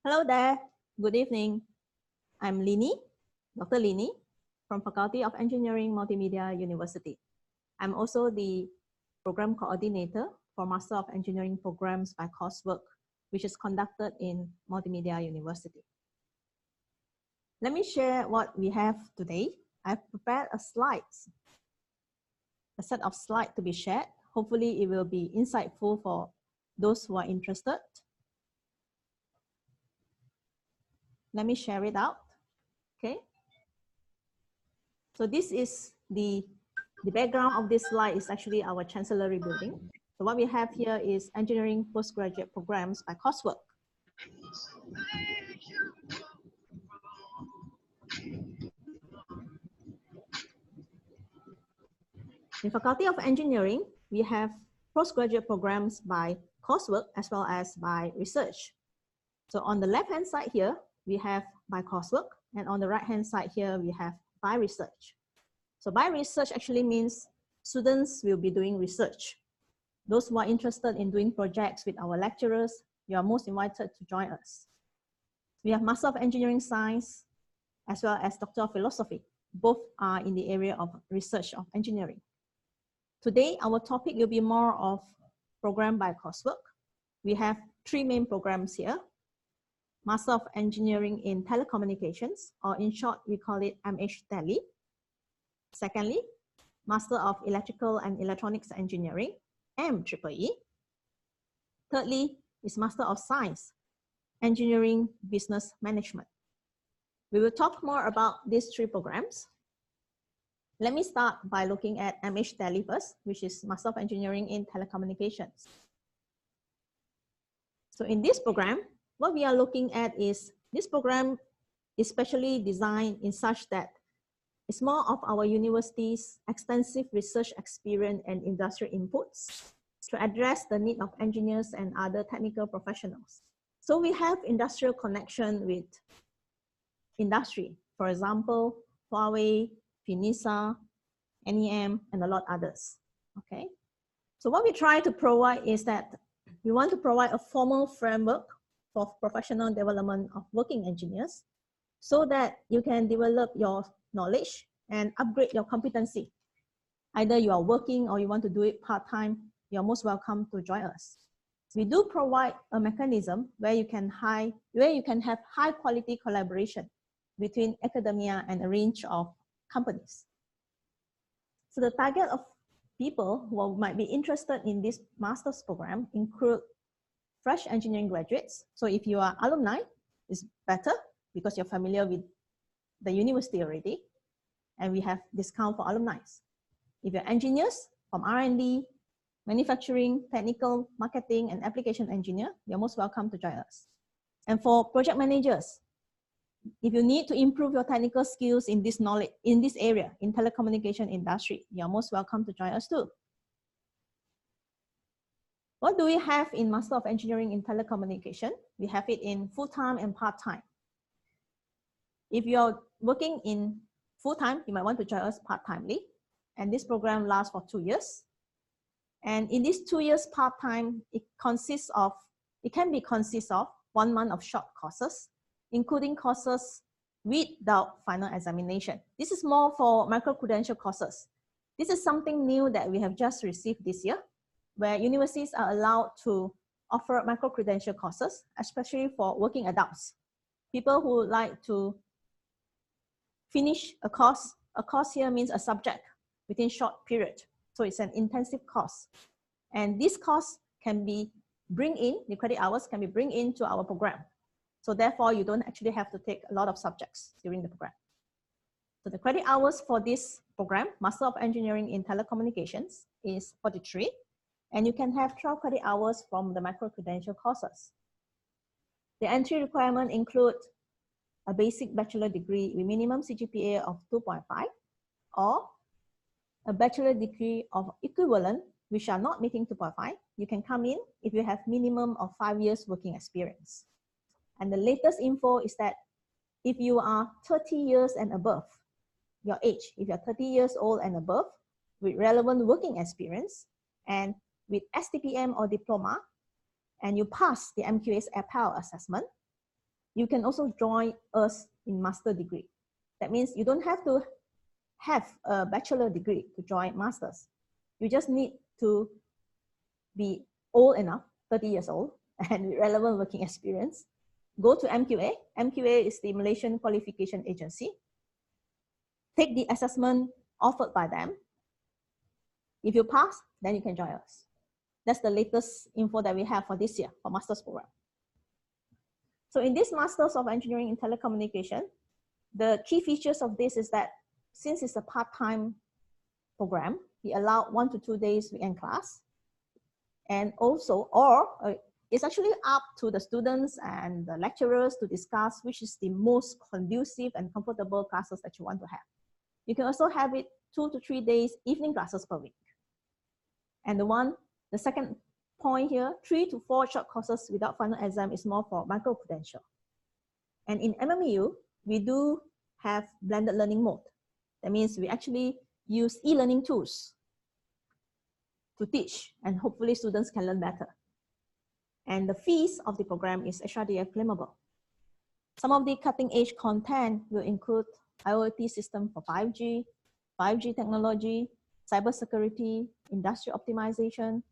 Hello there. Good evening. I'm Lini, Dr. Lini, from Faculty of Engineering, Multimedia University. I'm also the program coordinator for Master of Engineering programs by coursework, which is conducted in Multimedia University. Let me share what we have today. I've prepared a set of slides to be shared. Hopefully it will be insightful for those who are interested. Let me share it out. Okay. So this is the background of this slide is actually our Chancellery building. So what we have here is engineering postgraduate programs by coursework. In Faculty of Engineering, we have postgraduate programs by coursework as well as by research. So on the left-hand side here, we have by coursework, and on the right-hand side here, we have by research. So by research actually means students will be doing research. Those who are interested in doing projects with our lecturers, you are most invited to join us. We have Master of Engineering Science as well as Doctor of Philosophy. Both are in the area of research of engineering. Today, our topic will be more of program by coursework. We have three main programs here. Master of Engineering in Telecommunications, or in short, we call it MH-Tele. Secondly, Master of Electrical and Electronics Engineering, MEEE. Thirdly, is Master of Science, Engineering Business Management. We will talk more about these three programs. Let me start by looking at MH-Tele first, which is Master of Engineering in Telecommunications. So in this program, what we are looking at is this program is specially designed in such that it's more of our university's extensive research experience and industrial inputs to address the need of engineers and other technical professionals. So we have industrial connection with industry, for example, Huawei, Finisa, NEM, and a lot others. Okay. So what we try to provide is that we want to provide a formal framework for professional development of working engineers so that you can develop your knowledge and upgrade your competency. Either you are working or you want to do it part-time, you're most welcome to join us. We do provide a mechanism where you can have high quality collaboration between academia and a range of companies. So the target of people who might be interested in this master's program include fresh engineering graduates. So if you are alumni, it's better because you're familiar with the university already, and we have discount for alumni. If you're engineers from R&D, manufacturing, technical, marketing, and application engineer, you're most welcome to join us. And for project managers, if you need to improve your technical skills in this knowledge, in this area, in telecommunication industry, you're most welcome to join us too. What do we have in Master of Engineering in Telecommunication? We have it in full-time and part-time. If you're working in full-time, you might want to join us part-timely. And this program lasts for 2 years. And in these 2 years part-time, it can consist of 1 month of short courses, including courses without final examination. This is more for micro-credential courses. This is something new that we have just received this year, where universities are allowed to offer micro-credential courses, especially for working adults. People who would like to finish a course. A course here means a subject within short period. So it's an intensive course. And this course can be the credit hours can be bring into our program. So therefore, you don't actually have to take a lot of subjects during the program. So the credit hours for this program, Master of Engineering in Telecommunications, is 43. And you can have 12 credit hours from the micro-credential courses. The entry requirement include a basic bachelor degree with minimum CGPA of 2.5 or a bachelor degree of equivalent which are not meeting 2.5. You can come in if you have minimum of 5 years working experience. And the latest info is that if you are 30 years and above, your age, if you're 30 years old and above with relevant working experience and with STPM or diploma, and you pass the MQA's appel assessment, you can also join us in master degree. That means you don't have to have a bachelor degree to join masters. You just need to be old enough, 30 years old, and with relevant working experience. Go to MQA. MQA is the Malaysian Qualification Agency. Take the assessment offered by them. If you pass, then you can join us. That's the latest info that we have for this year for master's program. So in this Masters of Engineering in Telecommunication, the key features of this is that since it's a part-time program, we allow 1 to 2 days weekend class. And also, it's actually up to the students and the lecturers to discuss which is the most conducive and comfortable classes that you want to have. You can also have it 2 to 3 days evening classes per week. And the second point here, 3 to 4 short courses without final exam is more for micro-credential. And in MMU, we do have blended learning mode. That means we actually use e-learning tools to teach, and hopefully students can learn better. And the fees of the program is HRDF claimable. Some of the cutting-edge content will include IoT system for 5G, 5G technology, cybersecurity, industrial optimization,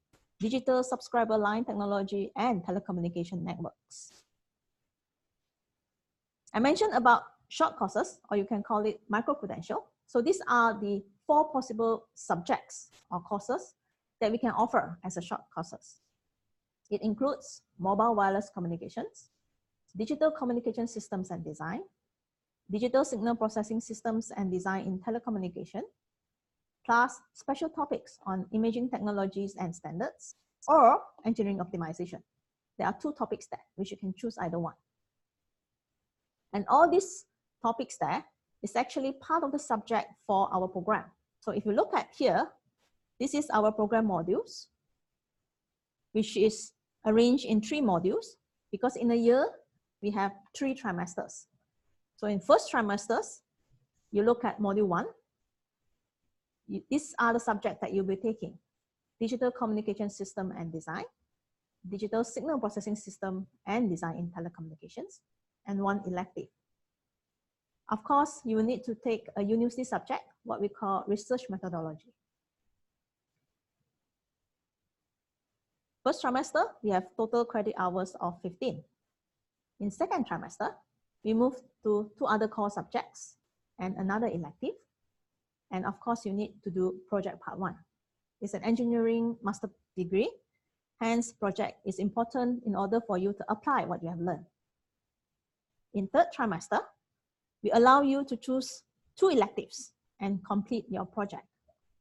digital subscriber line technology, and telecommunication networks. I mentioned about short courses, or you can call it micro-credential. So these are the 4 possible subjects or courses that we can offer as a short courses. It includes mobile wireless communications, digital communication systems and design, digital signal processing systems and design in telecommunication, plus special topics on imaging technologies and standards, or engineering optimization. There are 2 topics there, which you can choose either one. And all these topics there is actually part of the subject for our program. So if you look at here, this is our program modules, which is arranged in 3 modules, because in a year, we have 3 trimesters. So in first trimesters, you look at module 1. These are the subjects that you'll be taking: digital communication system and design, digital signal processing system and design in telecommunications, and 1 elective. Of course, you will need to take a university subject, what we call research methodology. First trimester, we have total credit hours of 15. In second trimester, we move to 2 other core subjects and another elective. And of course, you need to do project part 1. It's an engineering master degree. Hence, project is important in order for you to apply what you have learned. In third trimester, we allow you to choose 2 electives and complete your project.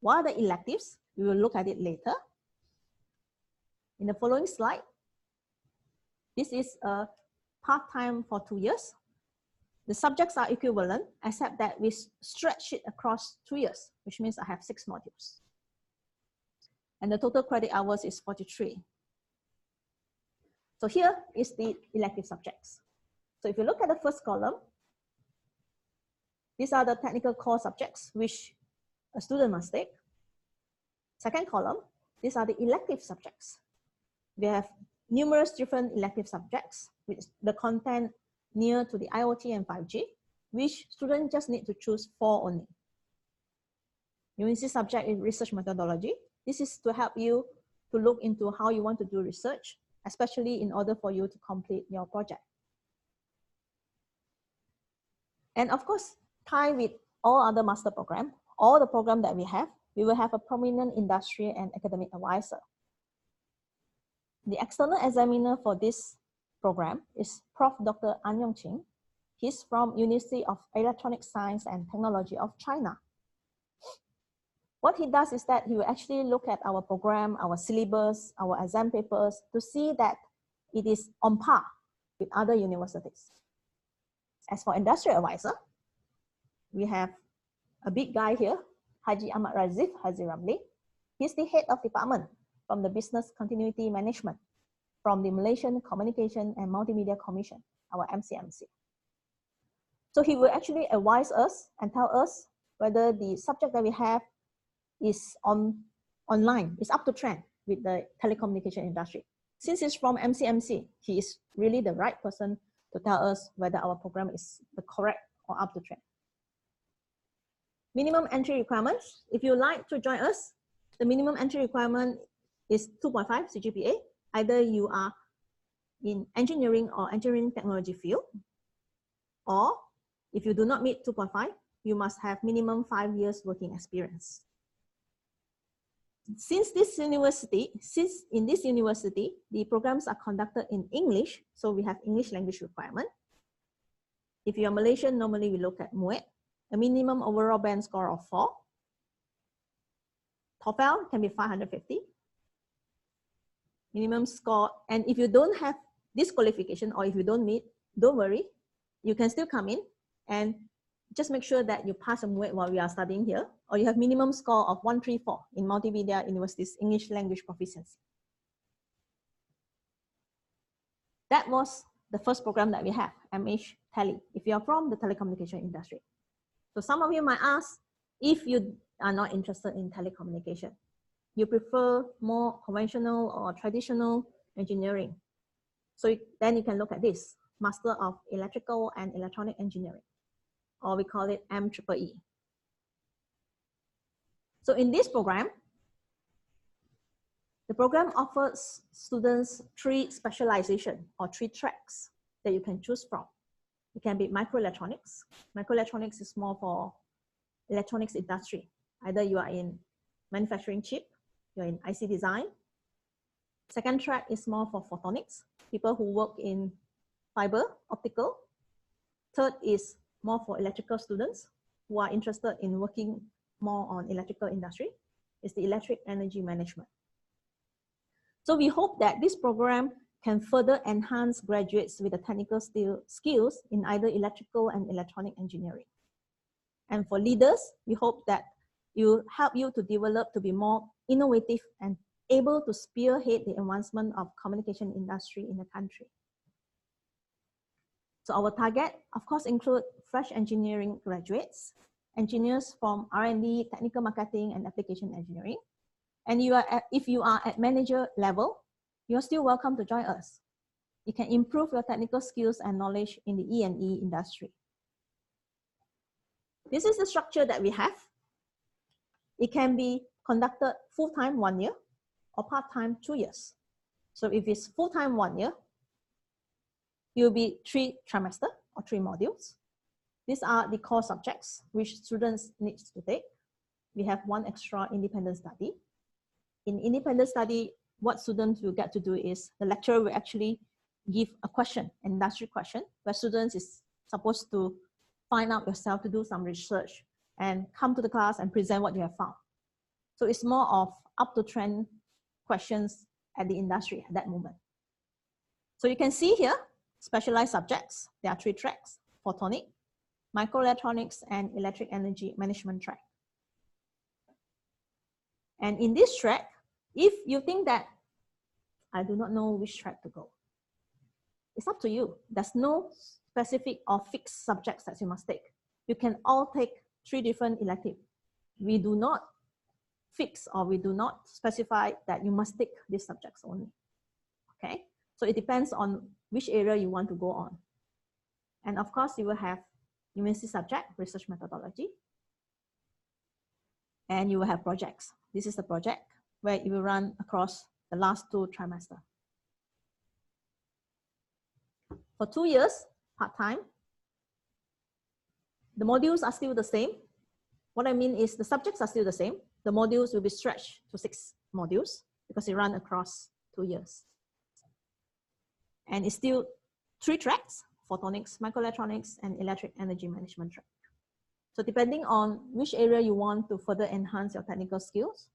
What are the electives? We will look at it later. In the following slide, this is a part-time for 2 years. The subjects are equivalent, except that we stretch it across 2 years, which means I have 6 modules. And the total credit hours is 43. So here is the elective subjects. So if you look at the first column, these are the technical core subjects which a student must take. Second column, these are the elective subjects. We have numerous different elective subjects with the content near to the IoT and 5G, which students just need to choose 4 only. University subject is research methodology. This is to help you to look into how you want to do research, especially in order for you to complete your project. And of course, tied with all other master program, all the program that we will have a prominent industry and academic advisor. The external examiner for this program is Prof. Dr. An Yongqing. He's from University of Electronic Science and Technology of China. What he does is that he will actually look at our program, our syllabus, our exam papers to see that it is on par with other universities. As for industrial advisor, we have a big guy here, Haji Ahmad Razif Haji Ramli. He's the head of department from the Business Continuity Management from the Malaysian Communication and Multimedia Commission, our MCMC. So he will actually advise us and tell us whether the subject that we have is online, is up to trend with the telecommunication industry. Since he's from MCMC, he is really the right person to tell us whether our program is the correct or up to trend. Minimum entry requirements. If you like to join us, the minimum entry requirement is 2.5 CGPA. Either you are in engineering or engineering technology field, or if you do not meet 2.5, you must have minimum 5 years working experience. Since in this university, the programs are conducted in English, so we have English language requirement. If you are Malaysian, normally we look at MUET, a minimum overall band score of 4. TOEFL can be 550. Minimum score, and if you don't have this qualification or if you don't meet, don't worry, you can still come in and just make sure that you pass a MUET while we are studying here, or you have minimum score of 134 in Multimedia University's English language proficiency. That was the first program that we have, MH Tele, if you are from the telecommunication industry. So some of you might ask, if you are not interested in telecommunication, you prefer more conventional or traditional engineering. So then you can look at this, Master of Electrical and Electronic Engineering, or we call it MEEE. So in this program, the program offers students 3 specialization or 3 tracks that you can choose from. It can be microelectronics. Microelectronics is more for electronics industry. Either you are in manufacturing chip, you're in IC design. Second track is more for photonics, people who work in fiber, optical. Third is more for electrical students who are interested in working more on electrical industry. It's the electric energy management. So we hope that this program can further enhance graduates with the technical skills in either electrical and electronic engineering. And for leaders, we hope that it will help you to develop to be more innovative and able to spearhead the advancement of communication industry in the country. So our target, of course, include fresh engineering graduates, engineers from R&D, technical marketing, and application engineering. And if you are at manager level, you're still welcome to join us. You can improve your technical skills and knowledge in the E&E industry. This is the structure that we have. It can be conducted full-time 1 year or part-time 2 years. So if it's full-time 1 year, it will be 3 trimesters or 3 modules. These are the core subjects which students need to take. We have 1 extra independent study. In independent study, what students will get to do is the lecturer will actually give a question, an industry question, where students is supposed to find out yourself to do some research and come to the class and present what you have found. So it's more of up to trend questions at the industry at that moment. So you can see here, specialized subjects. There are 3 tracks: photonic, microelectronics, and electric energy management track. And in this track, if you think that I do not know which track to go, it's up to you. There's no specific or fixed subjects that you must take. You can all take 3 different electives. We do not fix or we do not specify that you must take these subjects only. Okay, so it depends on which area you want to go on. And of course, you will have university subject, research methodology, and you will have projects. This is the project where it will run across the last 2 trimesters. For 2 years, part-time, the modules are still the same. What I mean is the subjects are still the same. The modules will be stretched to 6 modules because they run across 2 years. And it's still 3 tracks: photonics, microelectronics, and electric energy management track. So depending on which area you want to further enhance your technical skills,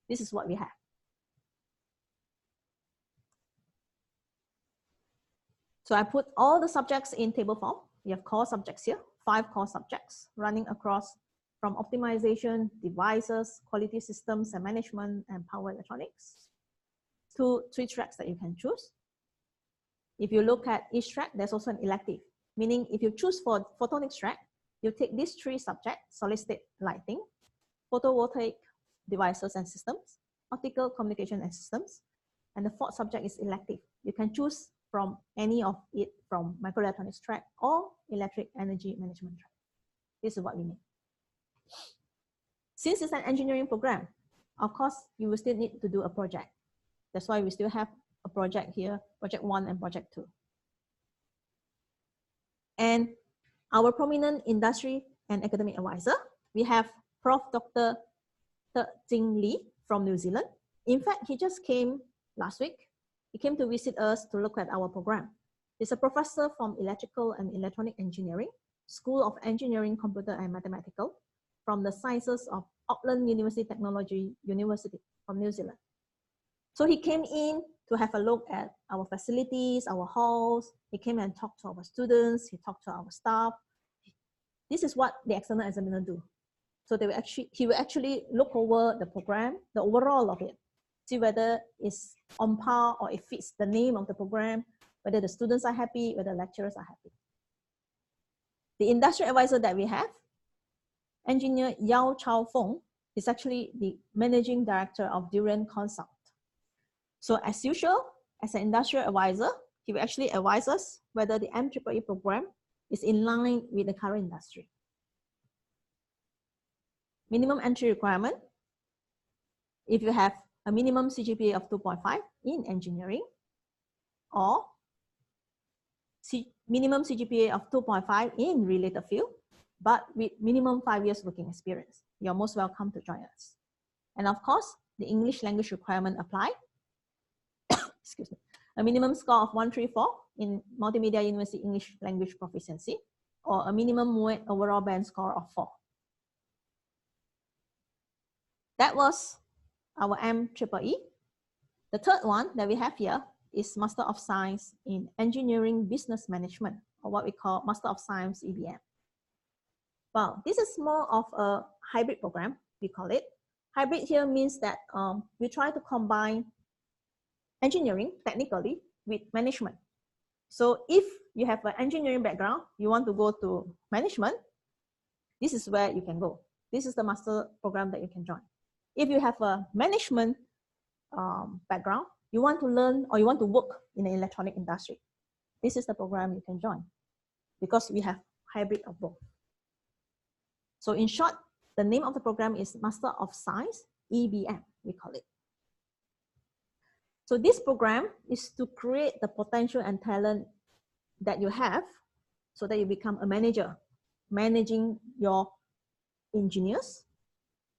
this is what we have. So I put all the subjects in table form. We have core subjects here, 5 core subjects running across from optimization, devices, quality systems and management, and power electronics, to 3 tracks that you can choose. If you look at each track, there's also an elective, meaning if you choose for photonics track, you take these 3 subjects: solid state lighting, photovoltaic devices and systems, optical communication and systems, and the 4th subject is elective. You can choose from any of it from microelectronics track or electric energy management track. This is what we need. Since it's an engineering program, of course, you will still need to do a project. That's why we still have a project here, project 1 and project 2. And our prominent industry and academic advisor, we have Prof. Dr. Jing Lee from New Zealand. In fact, he just came last week. He came to visit us to look at our program. He's a professor from Electrical and Electronic Engineering, School of Engineering, Computer and Mathematical, from the Sciences of Auckland University Technology University from New Zealand. So he came in to have a look at our facilities, our halls. He came and talked to our students. He talked to our staff. This is what the external examiner do. So he will actually look over the program, the overall of it, see whether it's on par or it fits the name of the program, whether the students are happy, whether the lecturers are happy. The industry advisor that we have, Engineer Yao Chao Feng, is actually the managing director of Durian Consult. So as usual, as an industrial advisor, he will actually advise us whether the MMU program is in line with the current industry. Minimum entry requirement. If you have a minimum CGPA of 2.5 in engineering or minimum CGPA of 2.5 in related field, but with minimum 5 years working experience, you're most welcome to join us. And of course, the English language requirement apply. Excuse me. A minimum score of 134 in Multimedia University English language proficiency, or a minimum MUET overall band score of 4. That was our MME. The third one that we have here is Master of Science in Engineering Business Management, or what we call Master of Science EBM. Well, this is more of a hybrid program, we call it. Hybrid here means that we try to combine engineering, technically, with management. So if you have an engineering background, you want to go to management, this is where you can go. This is the master program that you can join. If you have a management background, you want to learn or you want to work in the electronic industry, this is the program you can join because we have hybrid of both. So in short, the name of the program is Master of Science, EBM, we call it. So this program is to create the potential and talent that you have so that you become a manager, managing your engineers,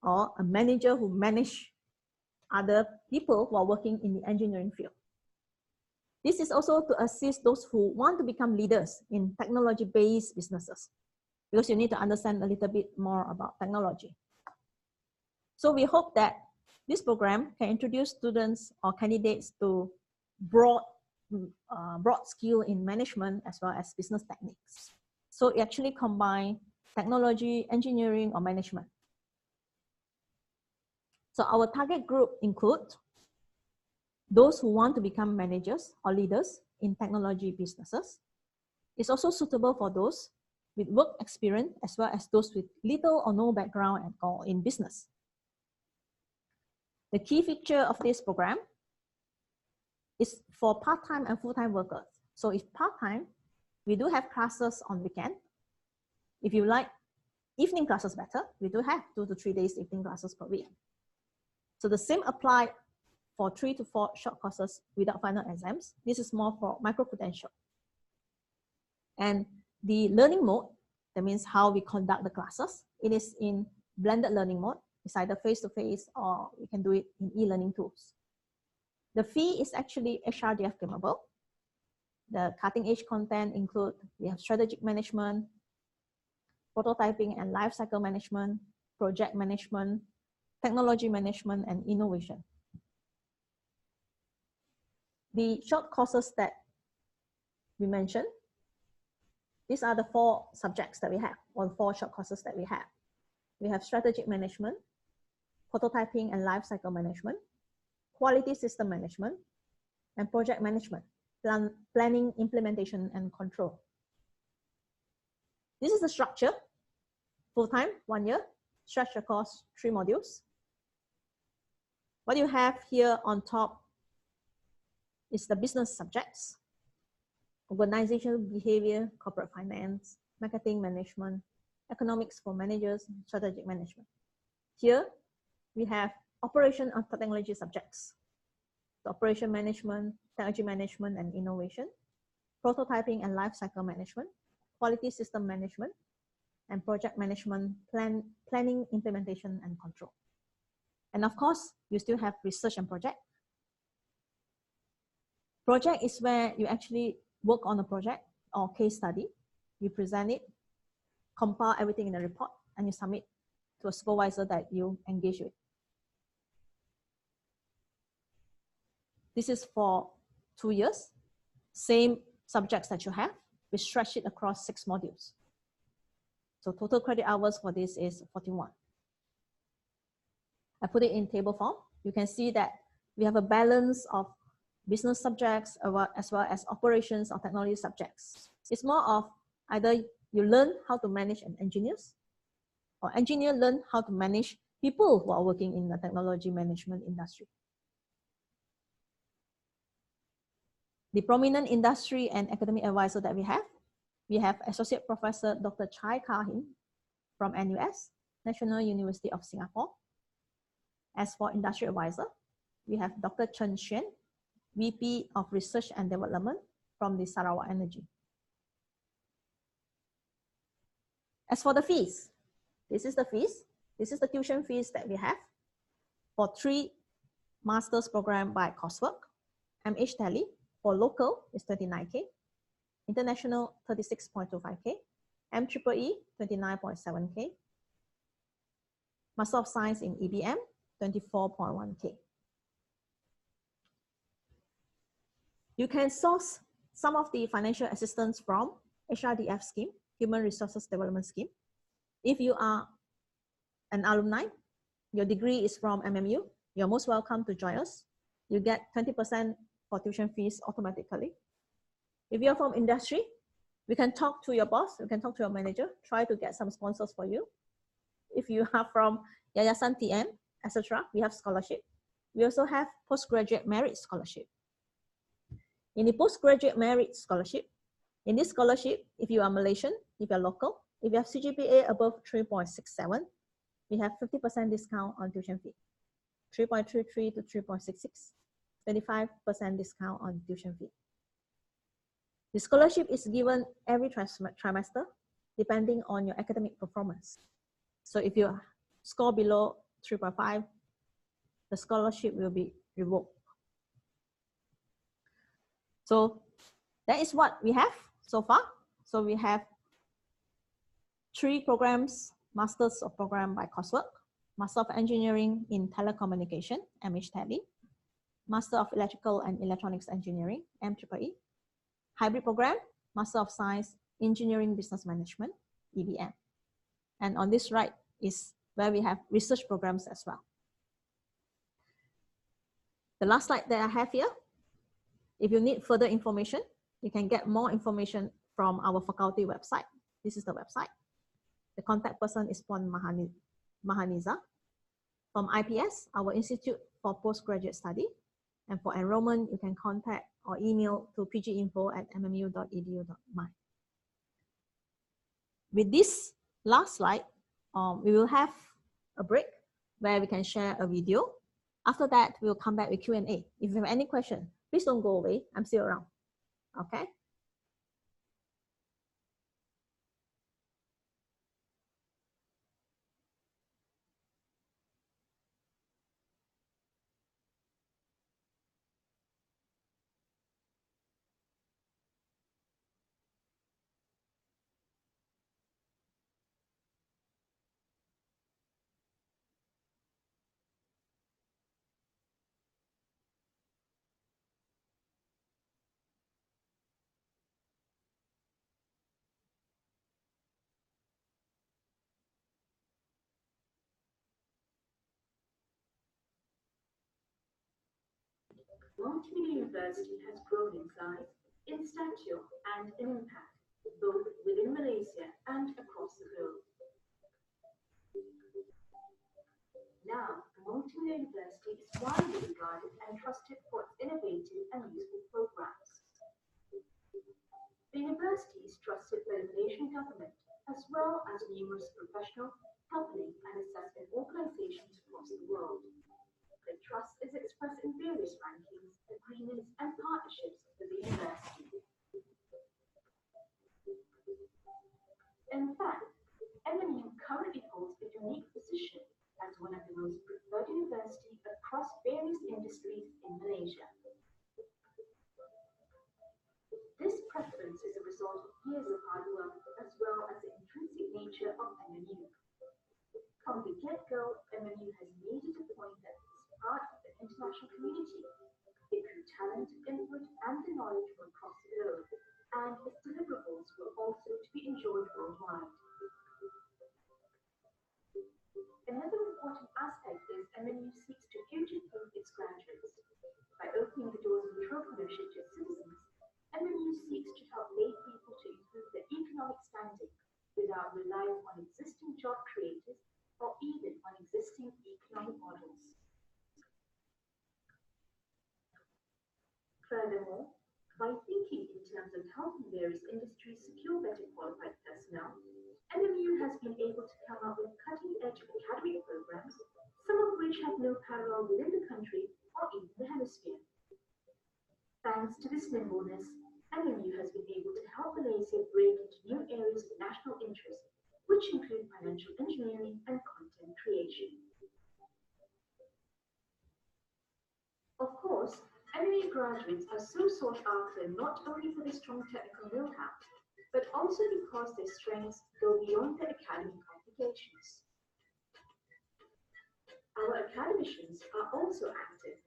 or a manager who manage other people who are working in the engineering field. This is also to assist those who want to become leaders in technology-based businesses, because you need to understand a little bit more about technology. So we hope that this program can introduce students or candidates to broad skill in management as well as business techniques. So it actually combines technology, engineering, or management. So our target group include those who want to become managers or leaders in technology businesses. It's also suitable for those with work experience as well as those with little or no background at all in business. The key feature of this program is for part-time and full-time workers. So if part-time, we do have classes on weekend. If you like evening classes better, we do have 2 to 3 days evening classes per week. So the same apply for 3 to 4 short courses without final exams. This is more for micro-credential. And the learning mode, that means how we conduct the classes, it is in blended learning mode. It's either face-to-face or we can do it in e-learning tools. The fee is actually HRDF claimable. The cutting-edge content include, we have strategic management, prototyping and life cycle management, project management, technology management, and innovation. The short courses that we mentioned, these are the 4 subjects that we have, or 4 short courses that we have. We have strategic management, prototyping and life cycle management, quality system management, and project management, planning, implementation, and control. This is the structure, full-time, 1 year, stretch across 3 modules. What you have here on top is the business subjects. organizational behavior, corporate finance, marketing management, economics for managers, strategic management. Here, we have operation of technology subjects, the operation management, technology management and innovation, prototyping and life cycle management, quality system management, and project management, planning, implementation, and control. And of course, you still have research and project. Project is where you actually work on a project or case study. You present it, compile everything in a report, and you submit to a supervisor that you engage with. This is for 2 years, same subjects that you have. We stretch it across 6 modules. So total credit hours for this is 41. I put it in table form. You can see that we have a balance of business subjects as well as operations or technology subjects. It's more of either you learn how to manage engineers, or engineer learn how to manage people who are working in the technology management industry. The prominent industry and academic advisor that we have Associate Professor Dr. Chai Kahin from NUS, National University of Singapore. As for industry advisor, we have Dr. Chen Xuan, VP of Research and Development from the Sarawak Energy. As for the fees, this is the fees. This is the tuition fees that we have for 3 master's program by coursework. MH Tally for local is 29K, international 36.25K, MME 29.7K, Master of Science in EBM 24.1K. You can source some of the financial assistance from HRDF scheme, Human Resources Development Scheme. If you are an alumni, your degree is from MMU, you're most welcome to join us. You get 20% for tuition fees automatically. If you're from industry, we can talk to your boss, you can talk to your manager, try to get some sponsors for you. If you are from Yayasan TM, etc., we have scholarship. We also have postgraduate merit scholarship. In the postgraduate merit scholarship, in this scholarship, if you are Malaysian, if you're local, if you have CGPA above 3.67, we have 50% discount on tuition fee. 3.33 to 3.66, 25% discount on tuition fee. The scholarship is given every trimester, depending on your academic performance. So if you score below 3.5, the scholarship will be revoked. So that is what we have so far. So we have 3 programs, Masters of Program by coursework, Master of Engineering in Telecommunication, MH Tally, Master of Electrical and Electronics Engineering, MME, hybrid program, Master of Science, Engineering Business Management, EBM. And on this right is where we have research programs as well. The last slide that I have here, if you need further information, you can get more information from our faculty website. This is the website. The contact person is Puan Mahaniza. From IPS, our Institute for Postgraduate Study. And for enrollment, you can contact or email to pginfo@mmu.edu.my. With this last slide, we will have a break where we can share a video. After that, we'll come back with Q&A. If you have any question, please don't go away. I'm still around. Okay? Multimedia University has grown in size, in stature, and in impact, both within Malaysia and across the globe. Now, Multimedia University is widely regarded and trusted for its innovative and useful programs. university is trusted by the Malaysian government as well as numerous professional, public and assessment organizations across the world. The trust is expressed in various rankings, agreements and partnerships with the university. In fact, MMU currently holds a unique position as one of the most preferred universities across various industries in Malaysia. This preference is a result of years of hard work as well as the intrinsic nature of MMU. From the get-go, MMU has made it a point that it is part of the international community. It drew talent, input, and the knowledge from across the globe, and its deliverables were also to be enjoyed worldwide. Another important aspect is MMU seeks to future-proof its graduates. By opening the doors of entrepreneurship to its citizens, MMU seeks to help lay people to improve their economic standing without relying on existing job creators or even on existing economic models. Furthermore, by thinking in terms of helping various industries secure better qualified personnel, MMU has been able to come up with cutting-edge academic programs, some of which have no parallel within the country or even the hemisphere. Thanks to this nimbleness, MMU has been able to help Malaysia break into new areas of national interest, which include financial engineering and content creation. Of course, MMU graduates are so sought after not only for their strong technical know-how, but also because their strengths go beyond their academic obligations. Our academicians are also active.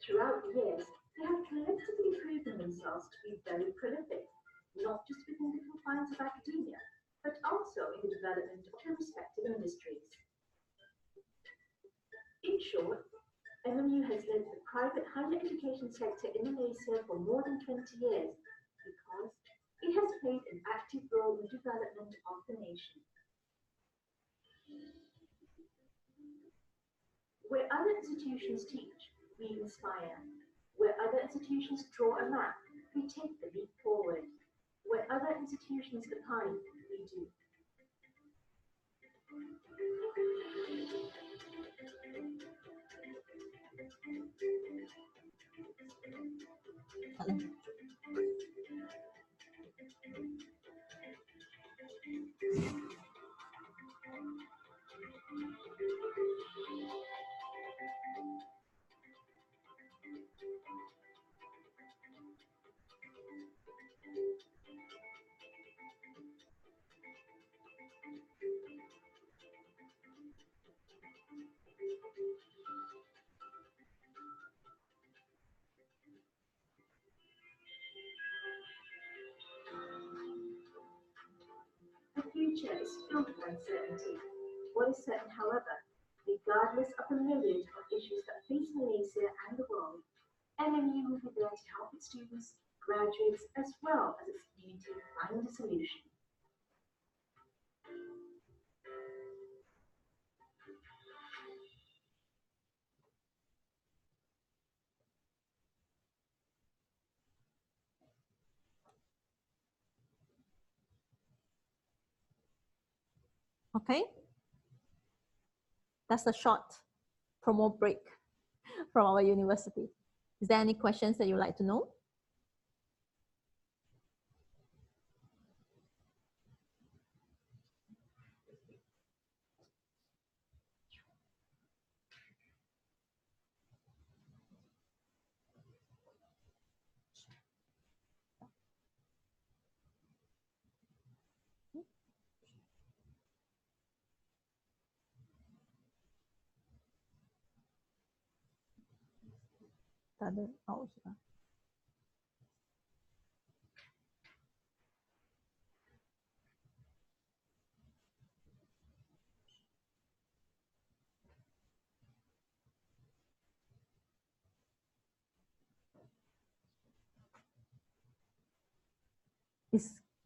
Throughout the years, they have collectively proven themselves to be very prolific, not just within the confines of academia, but also in the development of their respective industries. In short, MMU has led the private higher education sector in Malaysia for more than 20 years because it has played an active role in the development of the nation. Where other institutions teach, we inspire. Where other institutions draw a map, we take the leap forward. Where other institutions opine, we do. The future is filled with uncertainty. What is certain, however, regardless of the myriad of issues that face Malaysia and the world, MMU will be there to help its students, graduates, as well as its community find a solution. Okay, that's a short promo break from our university. Is there any questions that you'd like to know? Tak ada out sudah.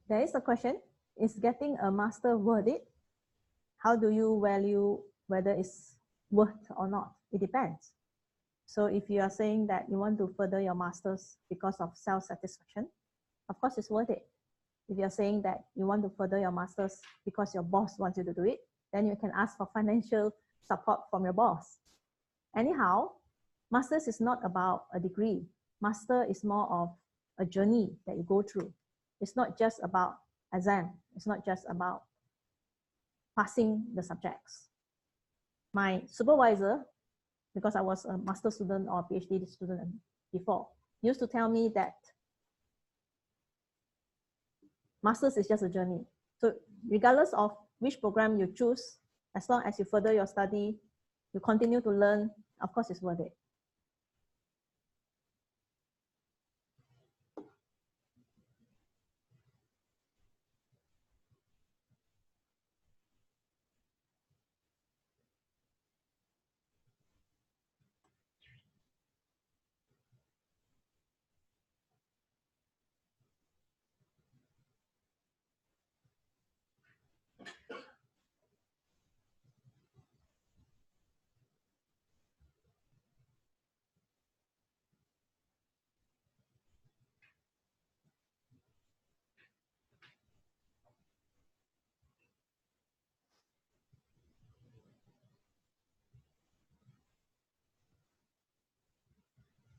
There is a question, is getting a master worth it? How do you value whether it's worth or not? It depends. So if you are saying that you want to further your master's because of self-satisfaction, of course it's worth it. If you're saying that you want to further your master's because your boss wants you to do it, then you can ask for financial support from your boss. Anyhow, master's is not about a degree. Master is more of a journey that you go through. It's not just about exam. It's not just about passing the subjects. My supervisor, because I was a master student or PhD student before, used to tell me that master's is just a journey. So regardless of which program you choose, as long as you further your study, you continue to learn, of course it's worth it.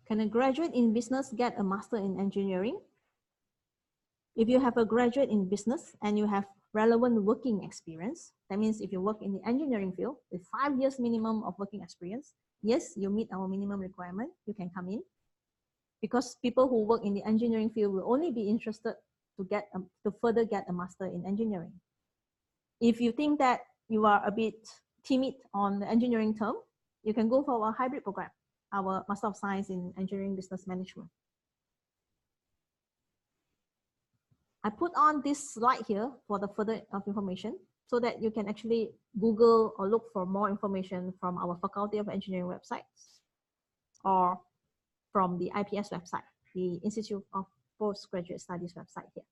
Can a graduate in business get a master in engineering? If you have a graduate in business and you have relevant working experience, that means if you work in the engineering field with 5 years minimum of working experience, yes, you meet our minimum requirement, you can come in. Because people who work in the engineering field will only be interested to further get a master in engineering. If you think that you are a bit timid on the engineering term, you can go for our hybrid program, our Master of Science in Engineering Business Management. I put on this slide here for the further of information so that you can actually Google or look for more information from our Faculty of Engineering websites or from the IPS website, the Institute of Postgraduate Studies website here.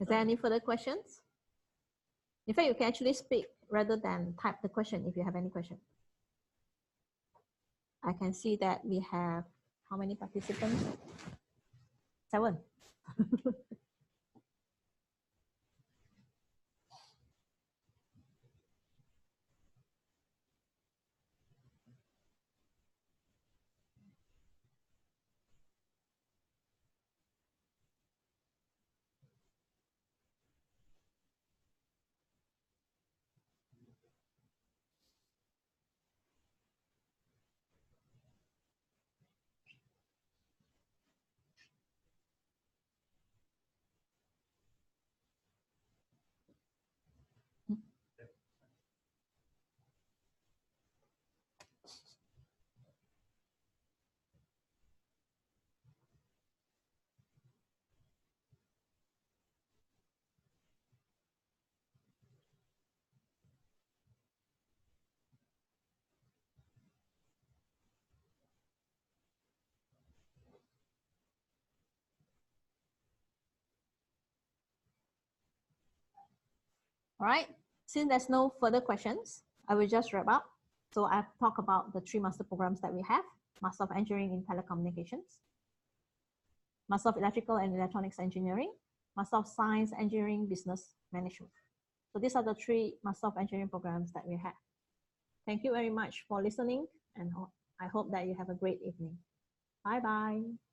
Is there any further questions? In fact, you can actually speak rather than type the question if you have any question. I can see that we have how many participants? 7. All right, since there's no further questions, I will just wrap up. So I've talked about the 3 master programs that we have: Master of Engineering in Telecommunications, Master of Electrical and Electronics Engineering, Master of Science Engineering Business Management. So these are the 3 Master of Engineering programs that we have. Thank you very much for listening, and I hope that you have a great evening. Bye-bye.